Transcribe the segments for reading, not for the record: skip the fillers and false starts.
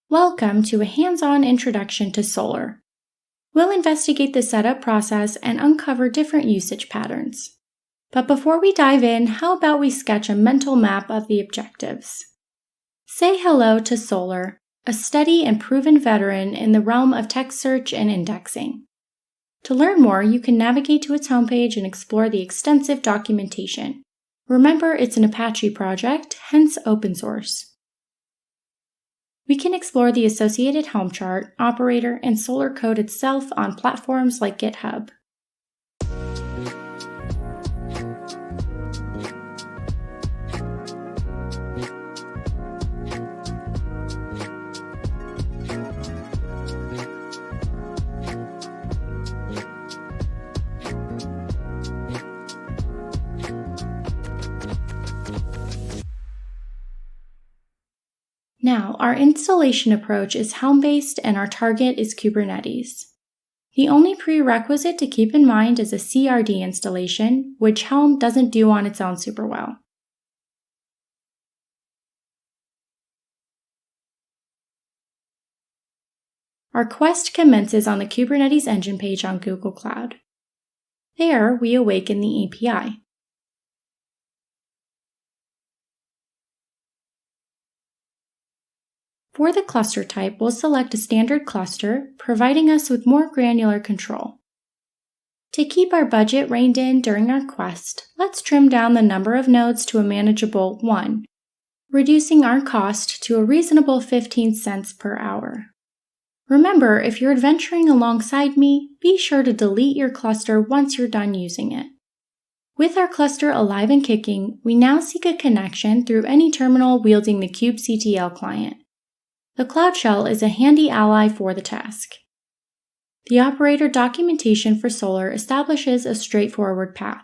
Welcome to a hands-on introduction to Solr. We'll investigate the setup process and uncover different usage patterns. But before we dive in, how about we sketch a mental map of the objectives? Say hello to Solr, a steady and proven veteran in the realm of text search and indexing. To learn more, you can navigate to its homepage and explore the extensive documentation. Remember, it's an Apache project, hence open source. We can explore the associated Helm chart, operator, and Solr code itself on platforms like GitHub. Now, our installation approach is Helm-based and our target is Kubernetes. The only prerequisite to keep in mind is a CRD installation, which Helm doesn't do on its own super well. Our quest commences on the Kubernetes engine page on Google Cloud. There, we awaken the API. For the cluster type, we'll select a standard cluster, providing us with more granular control. To keep our budget reined in during our quest, let's trim down the number of nodes to a manageable 1, reducing our cost to a reasonable 15 cents per hour. Remember, if you're adventuring alongside me, be sure to delete your cluster once you're done using it. With our cluster alive and kicking, we now seek a connection through any terminal wielding the kubectl client. The Cloud Shell is a handy ally for the task. The operator documentation for Solr establishes a straightforward path.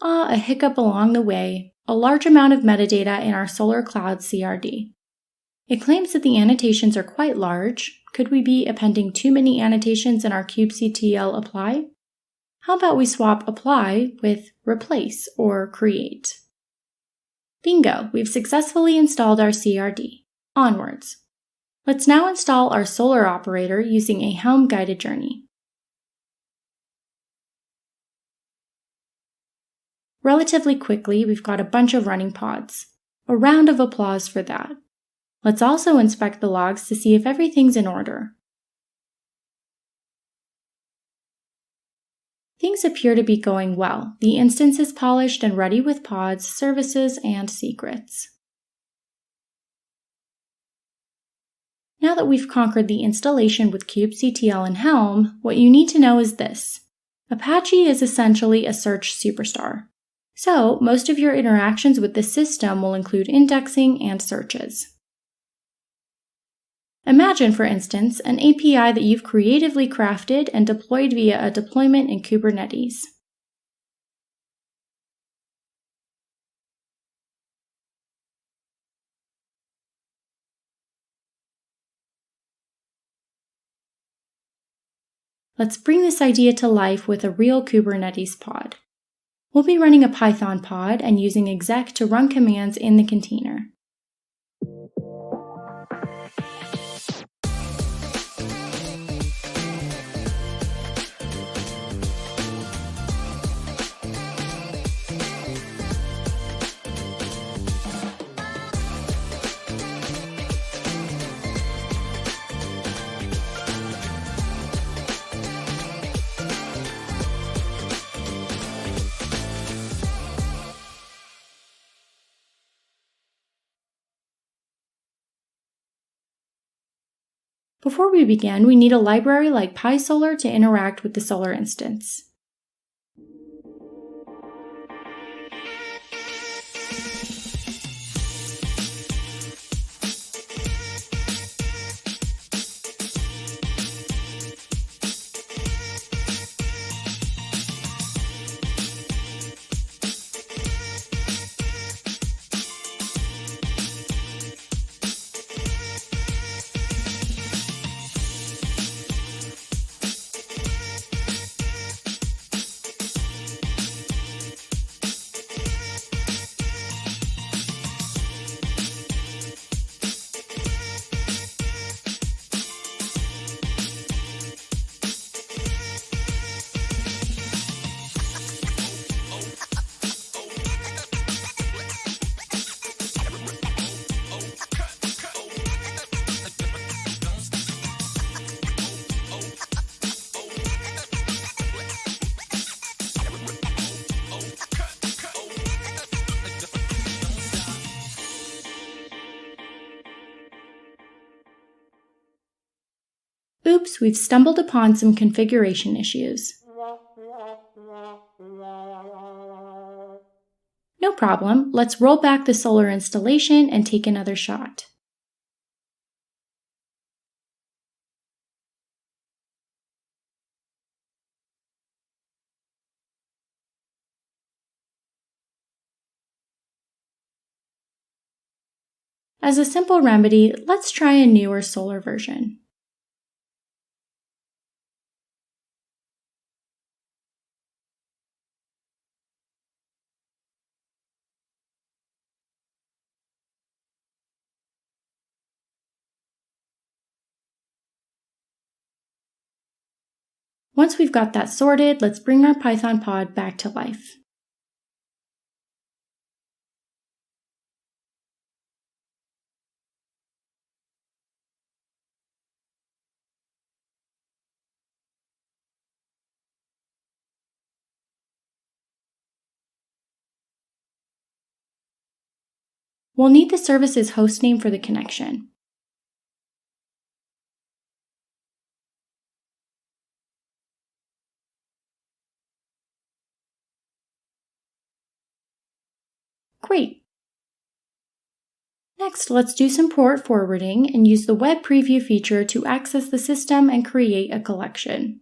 A hiccup along the way, a large amount of metadata in our Solr Cloud CRD. It claims that the annotations are quite large. Could we be appending too many annotations in our kubectl apply? How about we swap apply with replace or create? Bingo, we've successfully installed our CRD. Onwards. Let's now install our Solr operator using a Helm guided journey. Relatively quickly, we've got a bunch of running pods. A round of applause for that. Let's also inspect the logs to see if everything's in order. Things appear to be going well. The instance is polished and ready with pods, services, and secrets. Now that we've conquered the installation with kubectl and Helm, what you need to know is this. Apache is essentially a search superstar. So, most of your interactions with the system will include indexing and searches. Imagine, for instance, an API that you've creatively crafted and deployed via a deployment in Kubernetes. Let's bring this idea to life with a real Kubernetes pod. We'll be running a Python pod and using exec to run commands in the container. Before we begin, we need a library like Apache Solr to interact with the Solr instance. Oops, we've stumbled upon some configuration issues. No problem, let's roll back the Solr installation and take another shot. As a simple remedy, let's try a newer Solr version. Once we've got that sorted, let's bring our Python pod back to life. We'll need the service's hostname for the connection. Great! Next, let's do some port forwarding and use the web preview feature to access the system and create a collection.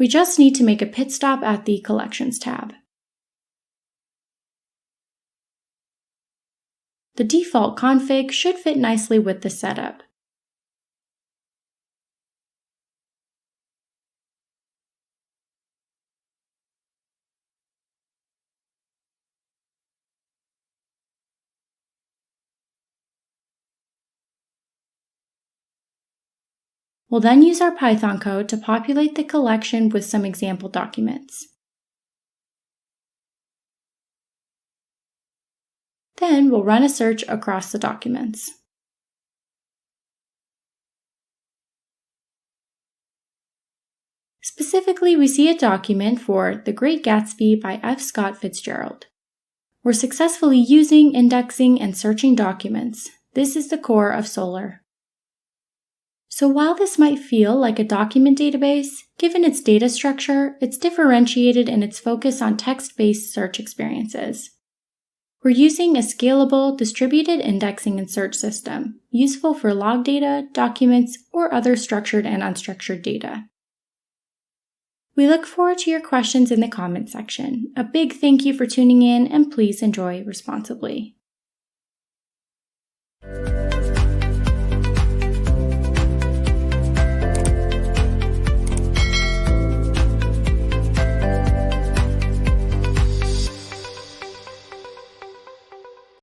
We just need to make a pit stop at the Collections tab. The default config should fit nicely with the setup. We'll then use our Python code to populate the collection with some example documents. Then we'll run a search across the documents. Specifically, we see a document for The Great Gatsby by F. Scott Fitzgerald. We're successfully using, indexing, and searching documents. This is the core of Solr. So while this might feel like a document database, given its data structure, it's differentiated in its focus on text-based search experiences. We're using a scalable, distributed indexing and search system, useful for log data, documents, or other structured and unstructured data. We look forward to your questions in the comment section. A big thank you for tuning in, and please enjoy responsibly.